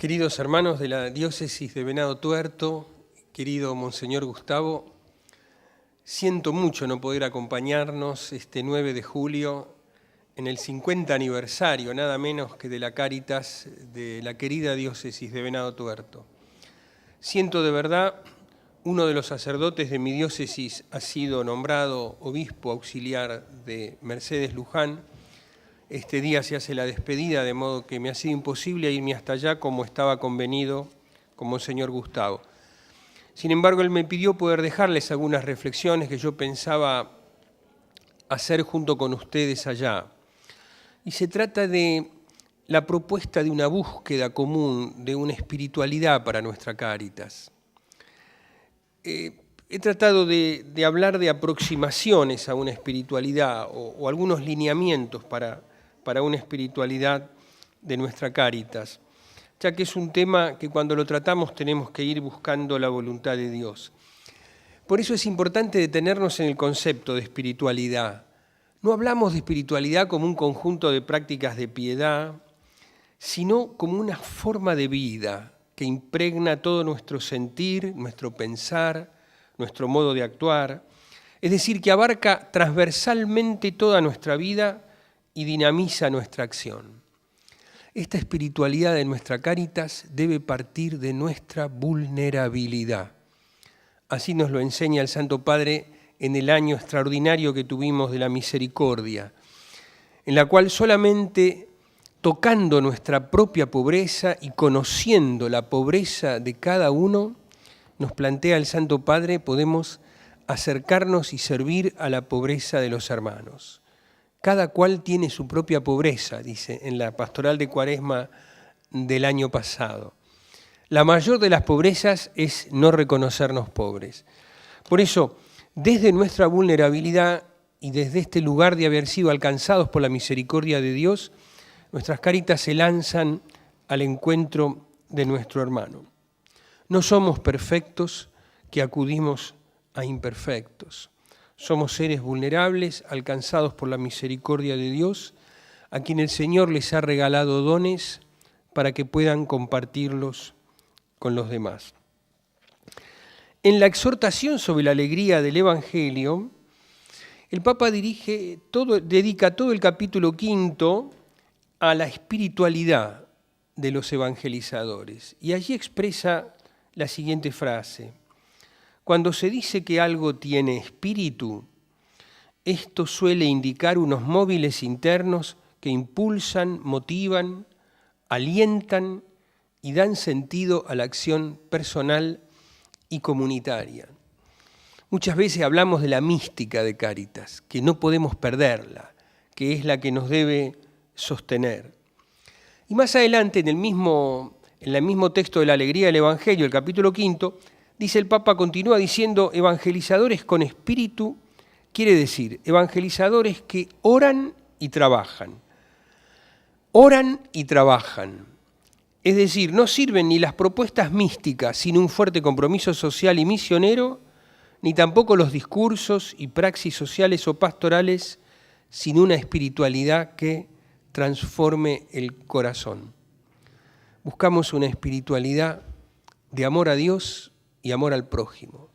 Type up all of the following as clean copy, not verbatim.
Queridos hermanos de la diócesis de Venado Tuerto, querido Monseñor Gustavo, siento mucho no poder acompañarnos este 9 de julio en el 50 aniversario, nada menos que de la Cáritas de la querida diócesis de Venado Tuerto. Siento de verdad, uno de los sacerdotes de mi diócesis ha sido nombrado obispo auxiliar de Mercedes Luján. Este día se hace la despedida, de modo que me ha sido imposible irme hasta allá como estaba convenido con Monseñor Gustavo. Sin embargo, él me pidió poder dejarles algunas reflexiones que yo pensaba hacer junto con ustedes allá. Y se trata de la propuesta de una búsqueda común de una espiritualidad para nuestra Cáritas. He tratado de hablar de aproximaciones a una espiritualidad o algunos lineamientos para una espiritualidad de nuestra Cáritas, ya que es un tema que cuando lo tratamos tenemos que ir buscando la voluntad de Dios. Por eso es importante detenernos en el concepto de espiritualidad. No hablamos de espiritualidad como un conjunto de prácticas de piedad, sino como una forma de vida que impregna todo nuestro sentir, nuestro pensar, nuestro modo de actuar, es decir, que abarca transversalmente toda nuestra vida y dinamiza nuestra acción. Esta espiritualidad de nuestra Cáritas debe partir de nuestra vulnerabilidad. Así nos lo enseña el Santo Padre en el año extraordinario que tuvimos de la misericordia, en la cual solamente tocando nuestra propia pobreza y conociendo la pobreza de cada uno, nos plantea el Santo Padre, podemos acercarnos y servir a la pobreza de los hermanos. Cada cual tiene su propia pobreza, dice en la pastoral de Cuaresma del año pasado. La mayor de las pobrezas es no reconocernos pobres. Por eso, desde nuestra vulnerabilidad y desde este lugar de haber sido alcanzados por la misericordia de Dios, nuestras Cáritas se lanzan al encuentro de nuestro hermano. No somos perfectos que acudimos a imperfectos. Somos seres vulnerables, alcanzados por la misericordia de Dios, a quien el Señor les ha regalado dones para que puedan compartirlos con los demás. En la exhortación sobre la alegría del Evangelio, el Papa dedica todo el capítulo 5 a la espiritualidad de los evangelizadores. Y allí expresa la siguiente frase: cuando se dice que algo tiene espíritu, esto suele indicar unos móviles internos que impulsan, motivan, alientan y dan sentido a la acción personal y comunitaria. Muchas veces hablamos de la mística de Cáritas, que no podemos perderla, que es la que nos debe sostener. Y más adelante, en el mismo texto de la alegría del Evangelio, el capítulo 5, dice el Papa, continúa diciendo, evangelizadores con espíritu, quiere decir, evangelizadores que oran y trabajan. Oran y trabajan. Es decir, no sirven ni las propuestas místicas sin un fuerte compromiso social y misionero, ni tampoco los discursos y praxis sociales o pastorales sin una espiritualidad que transforme el corazón. Buscamos una espiritualidad de amor a Dios y amor al prójimo,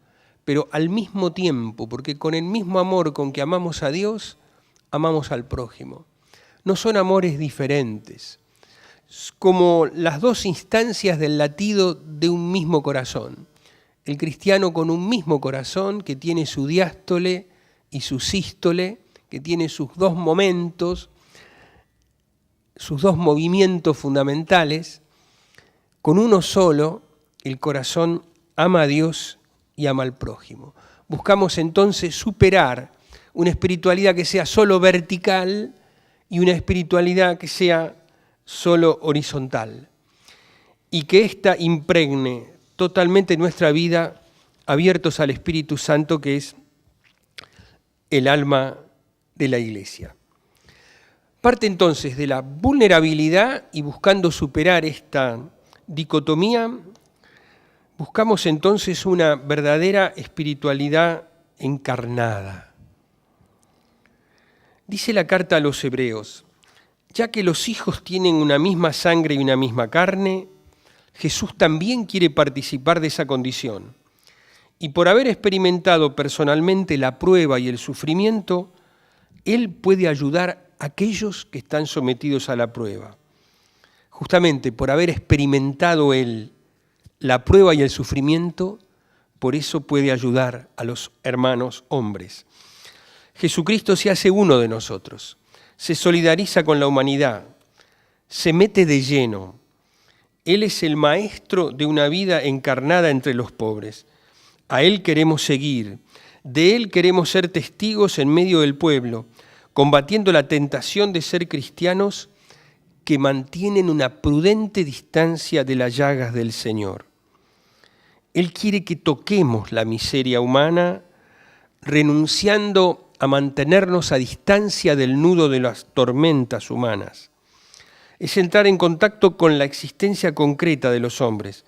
pero al mismo tiempo, porque con el mismo amor con que amamos a Dios, amamos al prójimo. No son amores diferentes, como las dos instancias del latido de un mismo corazón. El cristiano con un mismo corazón que tiene su diástole y su sístole, que tiene sus dos momentos, sus dos movimientos fundamentales, con uno solo, el corazón ama a Dios y ama al prójimo. Buscamos entonces superar una espiritualidad que sea solo vertical y una espiritualidad que sea solo horizontal. Y que ésta impregne totalmente nuestra vida, abiertos al Espíritu Santo, que es el alma de la Iglesia. Parte entonces de la vulnerabilidad y buscando superar esta dicotomía, buscamos entonces una verdadera espiritualidad encarnada. Dice la carta a los Hebreos, ya que los hijos tienen una misma sangre y una misma carne, Jesús también quiere participar de esa condición. Y por haber experimentado personalmente la prueba y el sufrimiento, Él puede ayudar a aquellos que están sometidos a la prueba. Justamente por haber experimentado Él la prueba y el sufrimiento, por eso puede ayudar a los hermanos hombres. Jesucristo se hace uno de nosotros, se solidariza con la humanidad, se mete de lleno. Él es el maestro de una vida encarnada entre los pobres. A Él queremos seguir, de Él queremos ser testigos en medio del pueblo, combatiendo la tentación de ser cristianos que mantienen una prudente distancia de las llagas del Señor. Él quiere que toquemos la miseria humana, renunciando a mantenernos a distancia del nudo de las tormentas humanas. Es entrar en contacto con la existencia concreta de los hombres.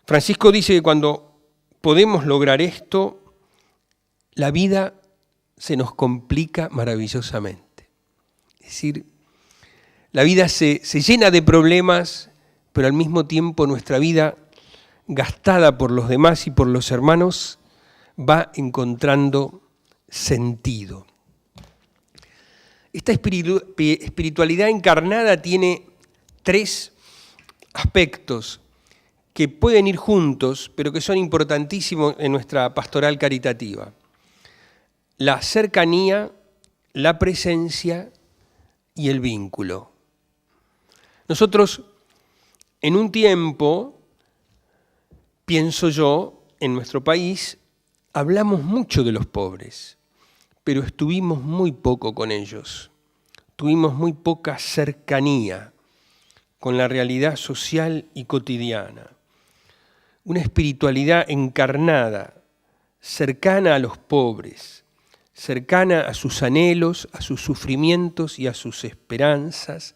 Francisco dice que cuando podemos lograr esto, la vida se nos complica maravillosamente. Es decir, la vida se llena de problemas, pero al mismo tiempo nuestra vida, gastada por los demás y por los hermanos, va encontrando sentido. Esta espiritualidad encarnada tiene 3 aspectos que pueden ir juntos, pero que son importantísimos en nuestra pastoral caritativa. La cercanía, la presencia y el vínculo. Nosotros, en un tiempo, pienso yo, en nuestro país, hablamos mucho de los pobres, pero estuvimos muy poco con ellos. Tuvimos muy poca cercanía con la realidad social y cotidiana. Una espiritualidad encarnada, cercana a los pobres, cercana a sus anhelos, a sus sufrimientos y a sus esperanzas,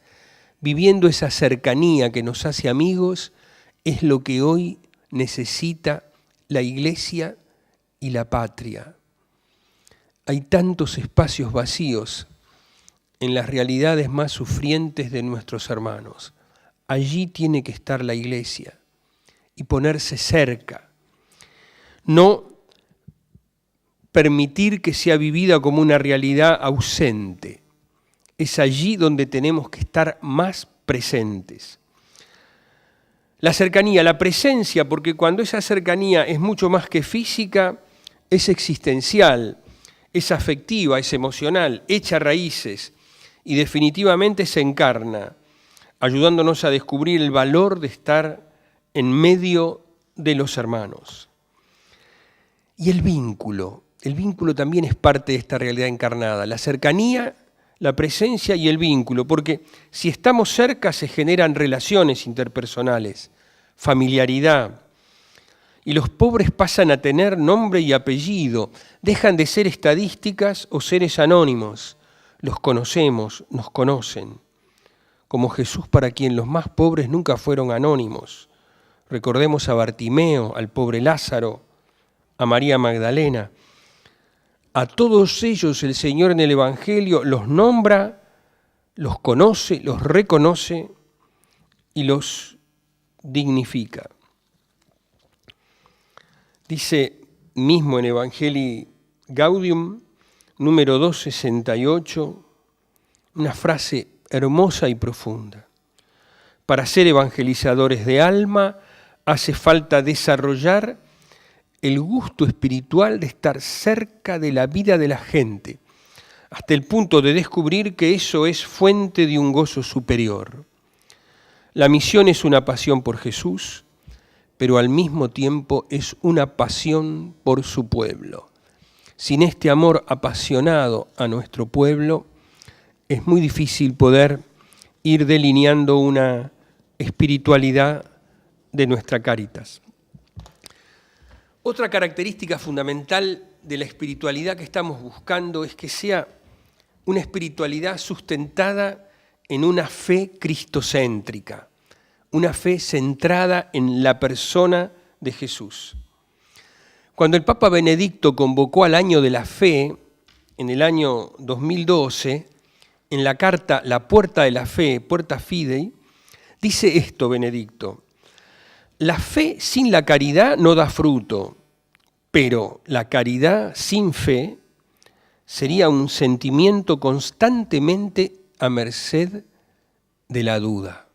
viviendo esa cercanía que nos hace amigos, es lo que hoy necesita la Iglesia y la patria. Hay tantos espacios vacíos en las realidades más sufrientes de nuestros hermanos. Allí tiene que estar la Iglesia y ponerse cerca. No permitir que sea vivida como una realidad ausente. Es allí donde tenemos que estar más presentes. La cercanía, la presencia, porque cuando esa cercanía es mucho más que física, es existencial, es afectiva, es emocional, echa raíces y definitivamente se encarna, ayudándonos a descubrir el valor de estar en medio de los hermanos. Y el vínculo también es parte de esta realidad encarnada, la cercanía, la presencia y el vínculo, porque si estamos cerca se generan relaciones interpersonales, familiaridad, y los pobres pasan a tener nombre y apellido, dejan de ser estadísticas o seres anónimos, los conocemos, nos conocen, como Jesús para quien los más pobres nunca fueron anónimos. Recordemos a Bartimeo, al pobre Lázaro, a María Magdalena. A todos ellos el Señor en el Evangelio los nombra, los conoce, los reconoce y los dignifica. Dice mismo en Evangelii Gaudium, número 268, una frase hermosa y profunda. Para ser evangelizadores de alma hace falta desarrollar el gusto espiritual de estar cerca de la vida de la gente, hasta el punto de descubrir que eso es fuente de un gozo superior. La misión es una pasión por Jesús, pero al mismo tiempo es una pasión por su pueblo. Sin este amor apasionado a nuestro pueblo, es muy difícil poder ir delineando una espiritualidad de nuestra Cáritas. Otra característica fundamental de la espiritualidad que estamos buscando es que sea una espiritualidad sustentada en una fe cristocéntrica, una fe centrada en la persona de Jesús. Cuando el Papa Benedicto convocó al Año de la Fe, en el año 2012, en la carta La Puerta de la Fe, Puerta Fidei, dice esto Benedicto: la fe sin la caridad no da fruto, pero la caridad sin fe sería un sentimiento constantemente a merced de la duda.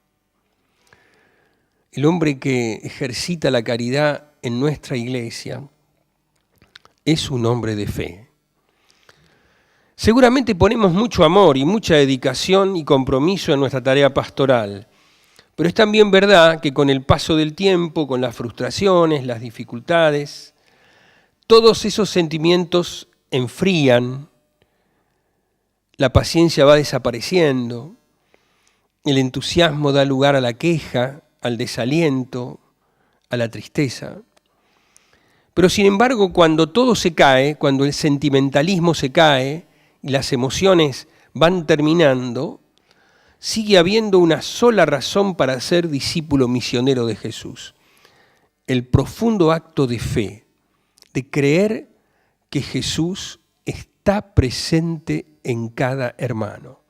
El hombre que ejercita la caridad en nuestra iglesia es un hombre de fe. Seguramente ponemos mucho amor y mucha dedicación y compromiso en nuestra tarea pastoral, pero es también verdad que con el paso del tiempo, con las frustraciones, las dificultades, todos esos sentimientos enfrían, la paciencia va desapareciendo, el entusiasmo da lugar a la queja, al desaliento, a la tristeza. Pero sin embargo, cuando todo se cae, cuando el sentimentalismo se cae y las emociones van terminando, sigue habiendo una sola razón para ser discípulo misionero de Jesús: el profundo acto de fe, de creer que Jesús está presente en cada hermano.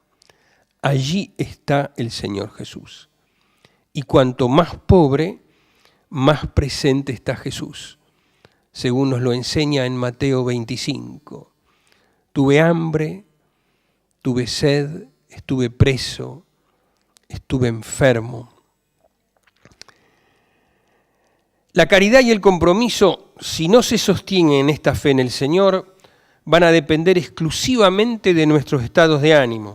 Allí está el Señor Jesús. Y cuanto más pobre, más presente está Jesús, según nos lo enseña en Mateo 25. Tuve hambre, tuve sed, estuve preso, estuve enfermo. La caridad y el compromiso, si no se sostienen en esta fe en el Señor, van a depender exclusivamente de nuestros estados de ánimo.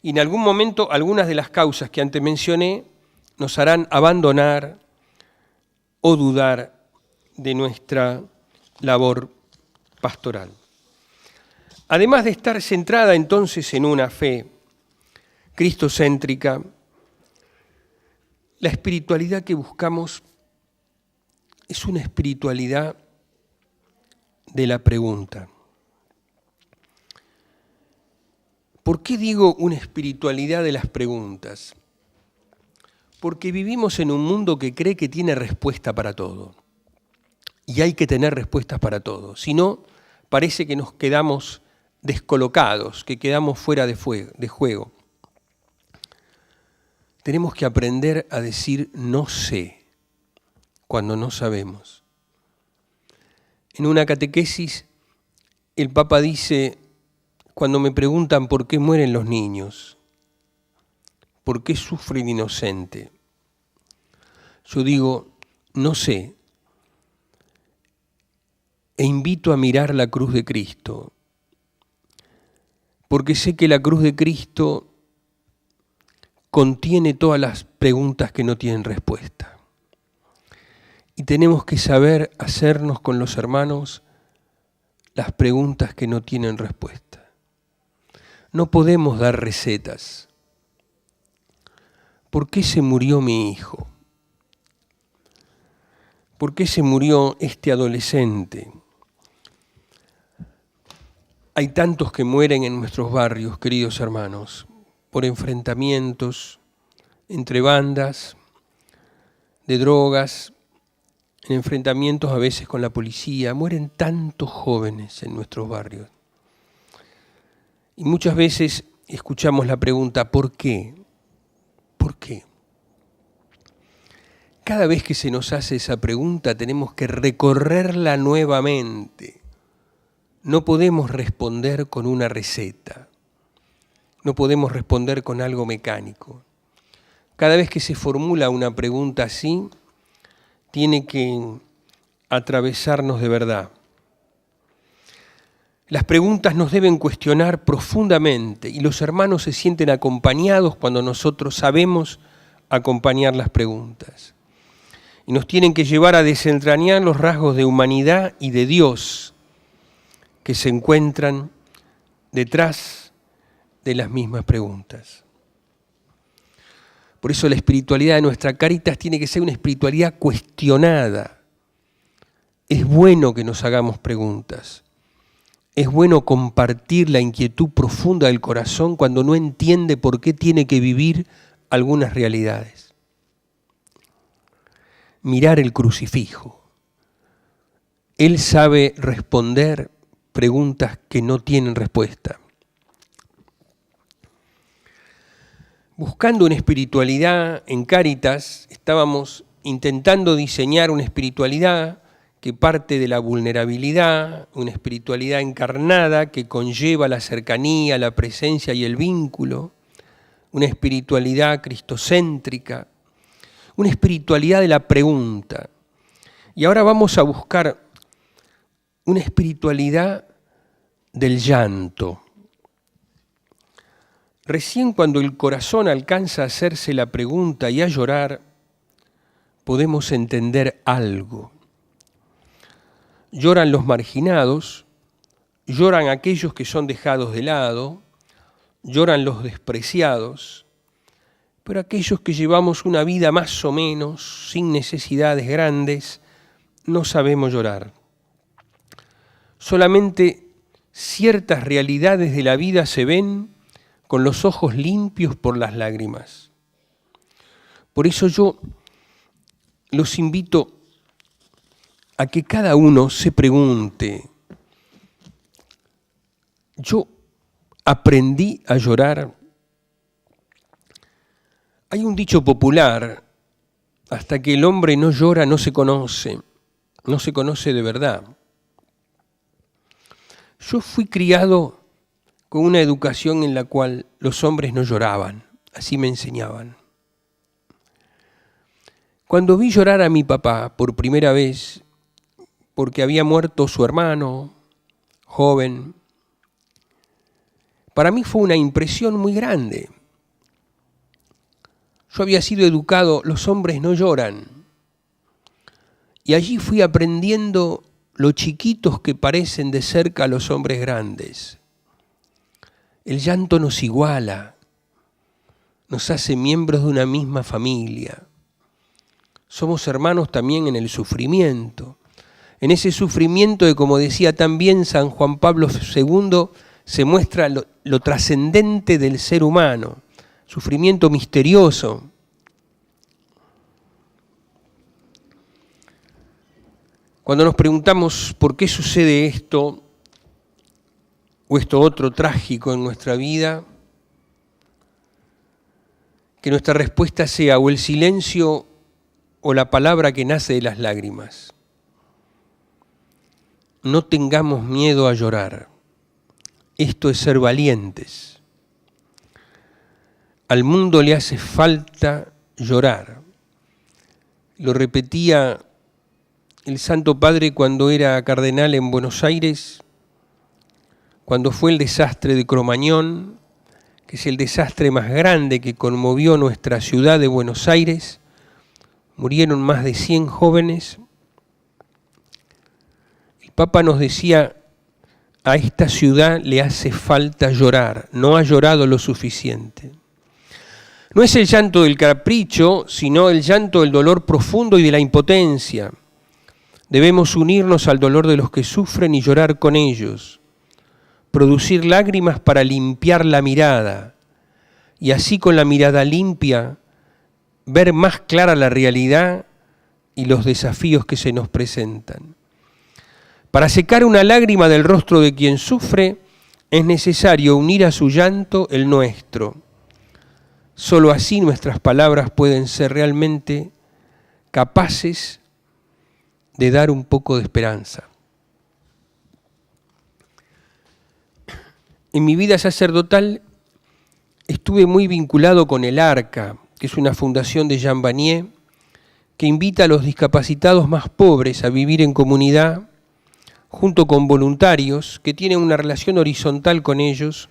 Y en algún momento, algunas de las causas que antes mencioné nos harán abandonar o dudar de nuestra labor pastoral. Además de estar centrada entonces en una fe cristocéntrica, la espiritualidad que buscamos es una espiritualidad de la pregunta. ¿Por qué digo una espiritualidad de las preguntas? Porque vivimos en un mundo que cree que tiene respuesta para todo. Y hay que tener respuestas para todo. Si no, parece que nos quedamos descolocados, que quedamos fuera de juego. Tenemos que aprender a decir no sé cuando no sabemos. En una catequesis, el Papa dice, cuando me preguntan por qué mueren los niños, ¿por qué sufre el inocente? Yo digo, no sé, e invito a mirar la cruz de Cristo, porque sé que la cruz de Cristo contiene todas las preguntas que no tienen respuesta. Y tenemos que saber hacernos con los hermanos las preguntas que no tienen respuesta. No podemos dar recetas. ¿Por qué se murió mi hijo? ¿Por qué se murió este adolescente? Hay tantos que mueren en nuestros barrios, queridos hermanos, por enfrentamientos entre bandas de drogas, en enfrentamientos a veces con la policía. Mueren tantos jóvenes en nuestros barrios. Y muchas veces escuchamos la pregunta, ¿por qué? ¿Por qué? Cada vez que se nos hace esa pregunta tenemos que recorrerla nuevamente. No podemos responder con una receta. No podemos responder con algo mecánico. Cada vez que se formula una pregunta así, tiene que atravesarnos de verdad. Las preguntas nos deben cuestionar profundamente y los hermanos se sienten acompañados cuando nosotros sabemos acompañar las preguntas. Y nos tienen que llevar a desentrañar los rasgos de humanidad y de Dios que se encuentran detrás de las mismas preguntas. Por eso la espiritualidad de nuestra Cáritas tiene que ser una espiritualidad cuestionada. Es bueno que nos hagamos preguntas. Es bueno compartir la inquietud profunda del corazón cuando no entiende por qué tiene que vivir algunas realidades. Mirar el crucifijo. Él sabe responder preguntas que no tienen respuesta. Buscando una espiritualidad en Cáritas, estábamos intentando diseñar una espiritualidad que parte de la vulnerabilidad, una espiritualidad encarnada que conlleva la cercanía, la presencia y el vínculo, una espiritualidad cristocéntrica, una espiritualidad de la pregunta. Y ahora vamos a buscar una espiritualidad del llanto. Recién cuando el corazón alcanza a hacerse la pregunta y a llorar, podemos entender algo. Lloran los marginados, lloran aquellos que son dejados de lado, lloran los despreciados, pero aquellos que llevamos una vida más o menos sin necesidades grandes, no sabemos llorar. Solamente ciertas realidades de la vida se ven con los ojos limpios por las lágrimas. Por eso yo los invito a que cada uno se pregunte, ¿yo aprendí a llorar? Hay un dicho popular, hasta que el hombre no llora no se conoce de verdad. Yo fui criado con una educación en la cual los hombres no lloraban, así me enseñaban. Cuando vi llorar a mi papá por primera vez, porque había muerto su hermano, joven, para mí fue una impresión muy grande. Yo había sido educado, los hombres no lloran. Y allí fui aprendiendo lo chiquitos que parecen de cerca a los hombres grandes. El llanto nos iguala, nos hace miembros de una misma familia. Somos hermanos también en el sufrimiento. En ese sufrimiento de, como decía también San Juan Pablo II, se muestra lo trascendente del ser humano, sufrimiento misterioso. Cuando nos preguntamos por qué sucede esto o esto otro trágico en nuestra vida, que nuestra respuesta sea o el silencio o la palabra que nace de las lágrimas. No tengamos miedo a llorar. Esto es ser valientes. Al mundo le hace falta llorar. Lo repetía el Santo Padre cuando era cardenal en Buenos Aires, cuando fue el desastre de Cromañón, que es el desastre más grande que conmovió nuestra ciudad de Buenos Aires. Murieron más de 100 jóvenes. El Papa nos decía, a esta ciudad le hace falta llorar, no ha llorado lo suficiente. No es el llanto del capricho, sino el llanto del dolor profundo y de la impotencia. Debemos unirnos al dolor de los que sufren y llorar con ellos, producir lágrimas para limpiar la mirada, y así con la mirada limpia, ver más clara la realidad y los desafíos que se nos presentan. Para secar una lágrima del rostro de quien sufre, es necesario unir a su llanto el nuestro. Solo así nuestras palabras pueden ser realmente capaces de dar un poco de esperanza. En mi vida sacerdotal estuve muy vinculado con el Arca, que es una fundación de Jean Vanier, que invita a los discapacitados más pobres a vivir en comunidad, junto con voluntarios que tienen una relación horizontal con ellos,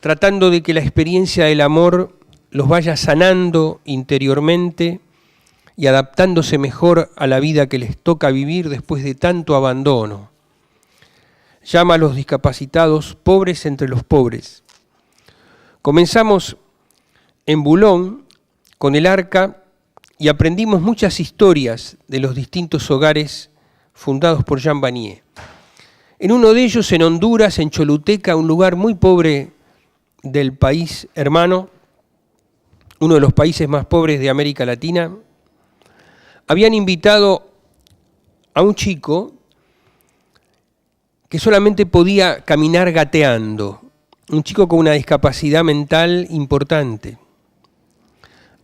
tratando de que la experiencia del amor los vaya sanando interiormente y adaptándose mejor a la vida que les toca vivir después de tanto abandono. Llama a los discapacitados pobres entre los pobres. Comenzamos en Boulogne con el Arca y aprendimos muchas historias de los distintos hogares fundados por Jean Vanier. En uno de ellos, en Honduras, en Choluteca, un lugar muy pobre del país hermano, uno de los países más pobres de América Latina, habían invitado a un chico que solamente podía caminar gateando, un chico con una discapacidad mental importante.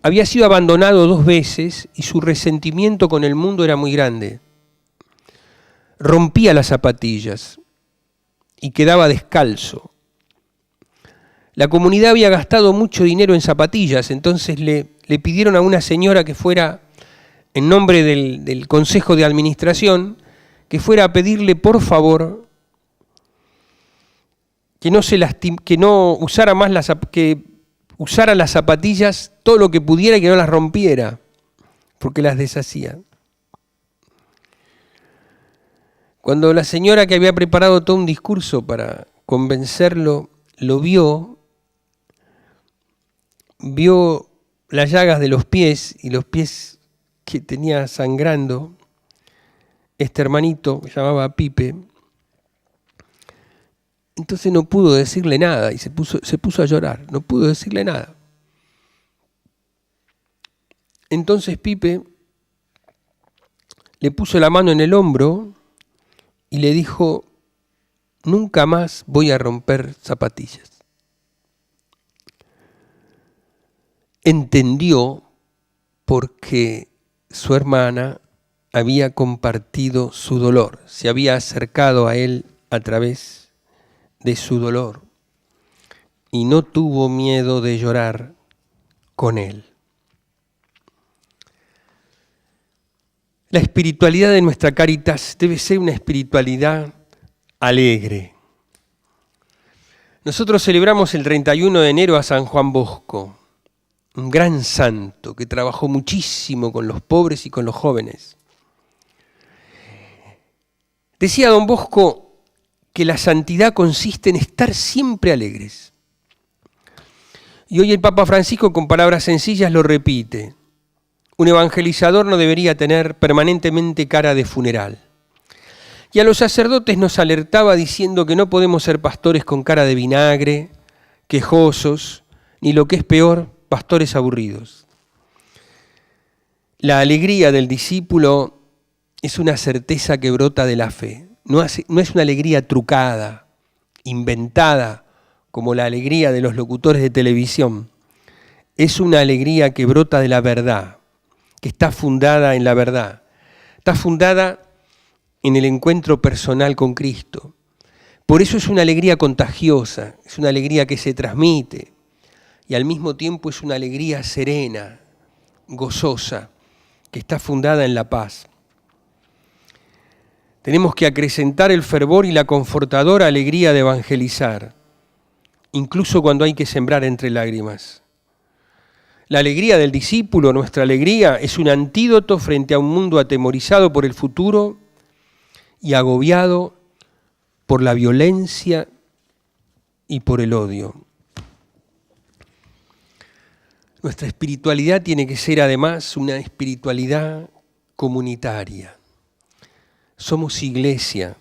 había sido abandonado 2 veces y su resentimiento con el mundo era muy grande. Rompía las zapatillas y quedaba descalzo. La comunidad había gastado mucho dinero en zapatillas, entonces le pidieron a una señora que fuera, en nombre del Consejo de Administración, que fuera a pedirle por favor que no usara más que usara las zapatillas todo lo que pudiera y que no las rompiera, porque las deshacía. Cuando la señora, que había preparado todo un discurso para convencerlo, lo vio las llagas de los pies y los pies que tenía sangrando, este hermanito que se llamaba Pipe, entonces no pudo decirle nada y se puso a llorar, no pudo decirle nada. Entonces Pipe le puso la mano en el hombro y le dijo: nunca más voy a romper zapatillas. Entendió porque su hermana había compartido su dolor, se había acercado a él a través de su dolor y no tuvo miedo de llorar con él. La espiritualidad de nuestra Cáritas debe ser una espiritualidad alegre. Nosotros celebramos el 31 de enero a San Juan Bosco, un gran santo que trabajó muchísimo con los pobres y con los jóvenes. Decía don Bosco que la santidad consiste en estar siempre alegres. Y hoy el Papa Francisco, con palabras sencillas, lo repite: un evangelizador no debería tener permanentemente cara de funeral. Y a los sacerdotes nos alertaba diciendo que no podemos ser pastores con cara de vinagre, quejosos, ni lo que es peor, pastores aburridos. La alegría del discípulo es una certeza que brota de la fe. No es una alegría trucada, inventada, como la alegría de los locutores de televisión. Es una alegría que brota de la verdad, que está fundada en la verdad. Está fundada en el encuentro personal con Cristo. Por eso es una alegría contagiosa, es una alegría que se transmite y al mismo tiempo es una alegría serena, gozosa, que está fundada en la paz. Tenemos que acrecentar el fervor y la confortadora alegría de evangelizar, incluso cuando hay que sembrar entre lágrimas. La alegría del discípulo, nuestra alegría, es un antídoto frente a un mundo atemorizado por el futuro y agobiado por la violencia y por el odio. Nuestra espiritualidad tiene que ser además una espiritualidad comunitaria. Somos iglesia,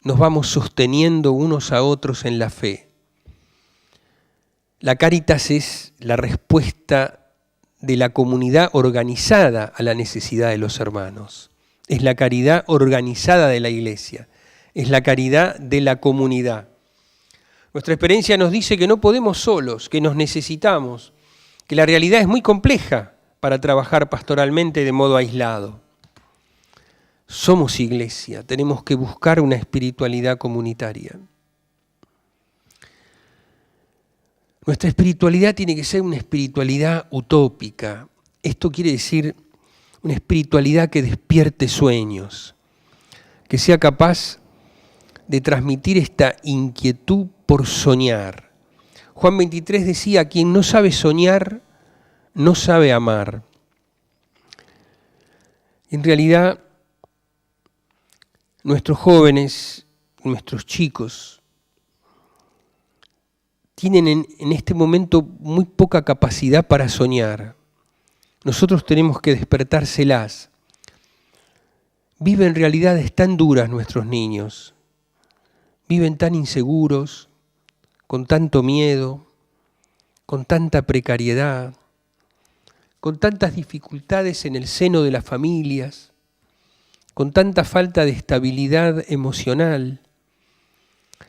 nos vamos sosteniendo unos a otros en la fe. La Cáritas es la respuesta de la comunidad organizada a la necesidad de los hermanos. Es la caridad organizada de la iglesia, es la caridad de la comunidad. Nuestra experiencia nos dice que no podemos solos, que nos necesitamos, que la realidad es muy compleja para trabajar pastoralmente de modo aislado. Somos iglesia, tenemos que buscar una espiritualidad comunitaria. Nuestra espiritualidad tiene que ser una espiritualidad utópica. Esto quiere decir una espiritualidad que despierte sueños, que sea capaz de transmitir esta inquietud por soñar. Juan 23 decía: quien no sabe soñar, no sabe amar. En realidad, nuestros jóvenes, nuestros chicos, tienen en este momento muy poca capacidad para soñar. Nosotros tenemos que despertárselas. Viven realidades tan duras nuestros niños, viven tan inseguros, con tanto miedo, con tanta precariedad, con tantas dificultades en el seno de las familias, con tanta falta de estabilidad emocional.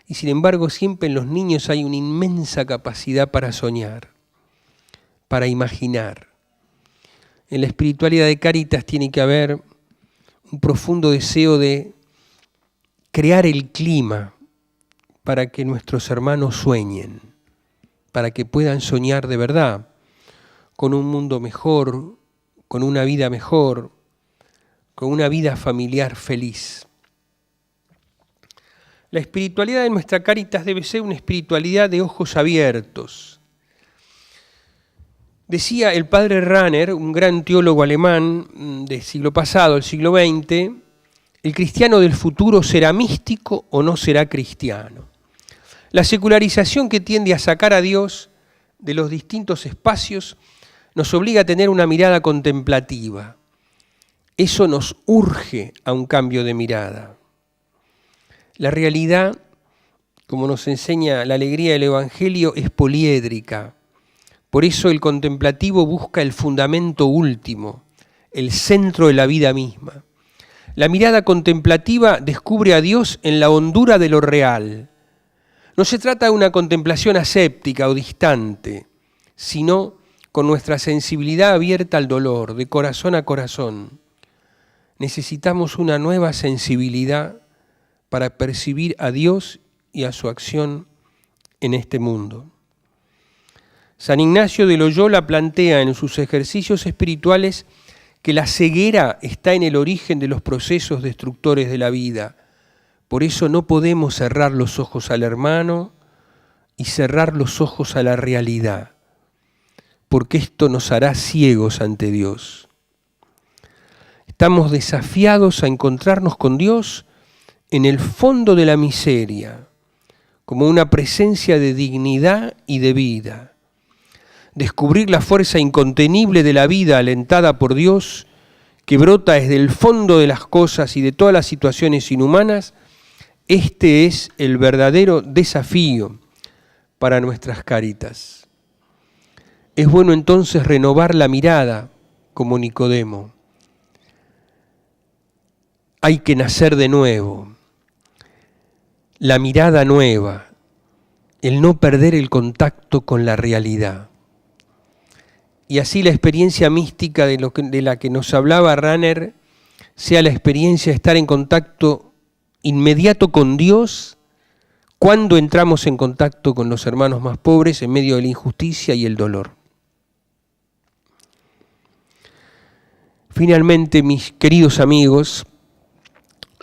Y sin embargo, siempre en los niños hay una inmensa capacidad para soñar, para imaginar. En la espiritualidad de Cáritas tiene que haber un profundo deseo de crear el clima para que nuestros hermanos sueñen, para que puedan soñar de verdad, con un mundo mejor, con una vida mejor, con una vida familiar feliz. La espiritualidad de nuestra Cáritas debe ser una espiritualidad de ojos abiertos. Decía el padre Rahner, un gran teólogo alemán del siglo pasado, el siglo XX, el cristiano del futuro será místico o no será cristiano. La secularización que tiende a sacar a Dios de los distintos espacios nos obliga a tener una mirada contemplativa. Eso nos urge a un cambio de mirada. La realidad, como nos enseña la alegría del Evangelio, es poliédrica. Por eso el contemplativo busca el fundamento último, el centro de la vida misma. La mirada contemplativa descubre a Dios en la hondura de lo real. No se trata de una contemplación aséptica o distante, sino con nuestra sensibilidad abierta al dolor, de corazón a corazón. Necesitamos una nueva sensibilidad para percibir a Dios y a su acción en este mundo. San Ignacio de Loyola plantea en sus ejercicios espirituales que la ceguera está en el origen de los procesos destructores de la vida. Por eso no podemos cerrar los ojos al hermano y cerrar los ojos a la realidad, porque esto nos hará ciegos ante Dios. Estamos desafiados a encontrarnos con Dios en el fondo de la miseria, como una presencia de dignidad y de vida. Descubrir la fuerza incontenible de la vida alentada por Dios, que brota desde el fondo de las cosas y de todas las situaciones inhumanas, este es el verdadero desafío para nuestras Cáritas. Es bueno entonces renovar la mirada, como Nicodemo. Hay que nacer de nuevo. La mirada nueva, el no perder el contacto con la realidad. Y así la experiencia mística de la que nos hablaba Rahner sea la experiencia de estar en contacto inmediato con Dios cuando entramos en contacto con los hermanos más pobres en medio de la injusticia y el dolor. Finalmente, mis queridos amigos,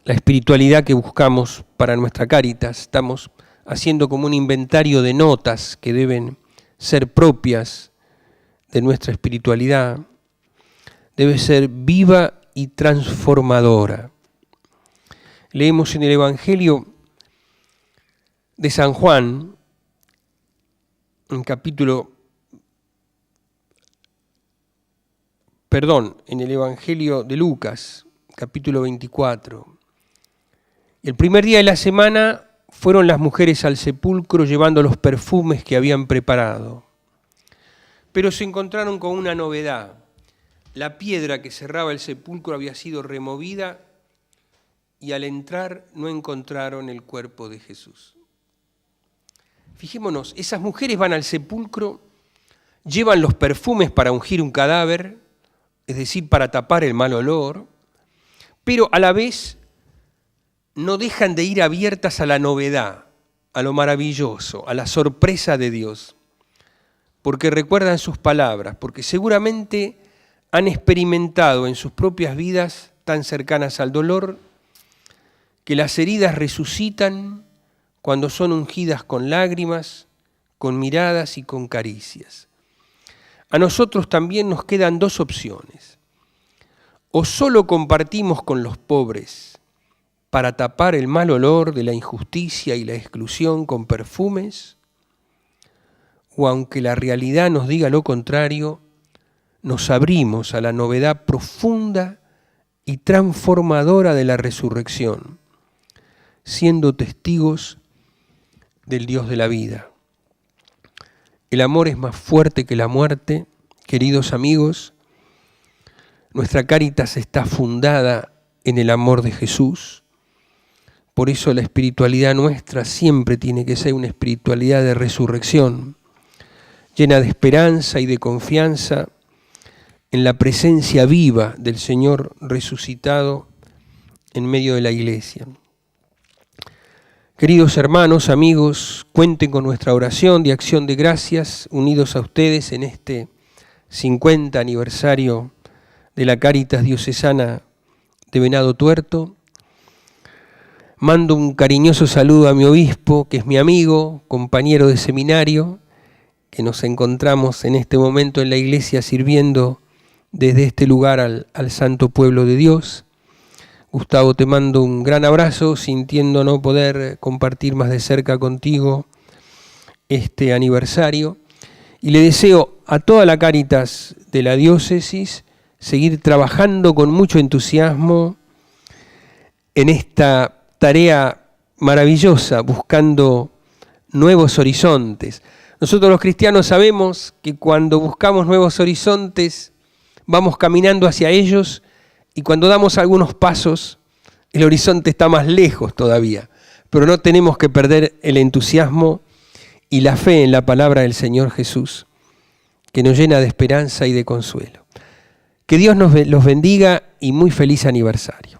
la espiritualidad que buscamos para nuestra Cáritas, estamos haciendo como un inventario de notas que deben ser propias de nuestra espiritualidad, debe ser viva y transformadora. Leemos en el Evangelio de San Juan, en el Evangelio de Lucas, capítulo 24. El primer día de la semana fueron las mujeres al sepulcro llevando los perfumes que habían preparado. Pero se encontraron con una novedad. La piedra que cerraba el sepulcro había sido removida y al entrar no encontraron el cuerpo de Jesús. Fijémonos, esas mujeres van al sepulcro, llevan los perfumes para ungir un cadáver, es decir, para tapar el mal olor, pero a la vez no dejan de ir abiertas a la novedad, a lo maravilloso, a la sorpresa de Dios. Porque recuerdan sus palabras, porque seguramente han experimentado en sus propias vidas tan cercanas al dolor que las heridas resucitan cuando son ungidas con lágrimas, con miradas y con caricias. A nosotros también nos quedan dos opciones. O solo compartimos con los pobres para tapar el mal olor de la injusticia y la exclusión con perfumes, o aunque la realidad nos diga lo contrario, nos abrimos a la novedad profunda y transformadora de la resurrección, siendo testigos del Dios de la vida. El amor es más fuerte que la muerte, queridos amigos. Nuestra Cáritas está fundada en el amor de Jesús. Por eso la espiritualidad nuestra siempre tiene que ser una espiritualidad de resurrección, llena de esperanza y de confianza en la presencia viva del Señor resucitado en medio de la iglesia. Queridos hermanos, amigos, cuenten con nuestra oración de acción de gracias, unidos a ustedes en este 50 aniversario de la Cáritas Diocesana de Venado Tuerto. Mando un cariñoso saludo a mi obispo, que es mi amigo, compañero de seminario, que nos encontramos en este momento en la iglesia sirviendo desde este lugar al santo pueblo de Dios. Gustavo, te mando un gran abrazo, sintiendo no poder compartir más de cerca contigo este aniversario. Y le deseo a toda la Cáritas de la diócesis seguir trabajando con mucho entusiasmo en esta tarea maravillosa, buscando nuevos horizontes. Nosotros los cristianos sabemos que cuando buscamos nuevos horizontes, vamos caminando hacia ellos, y cuando damos algunos pasos, el horizonte está más lejos todavía. Pero no tenemos que perder el entusiasmo y la fe en la palabra del Señor Jesús, que nos llena de esperanza y de consuelo. Que Dios los bendiga y muy feliz aniversario.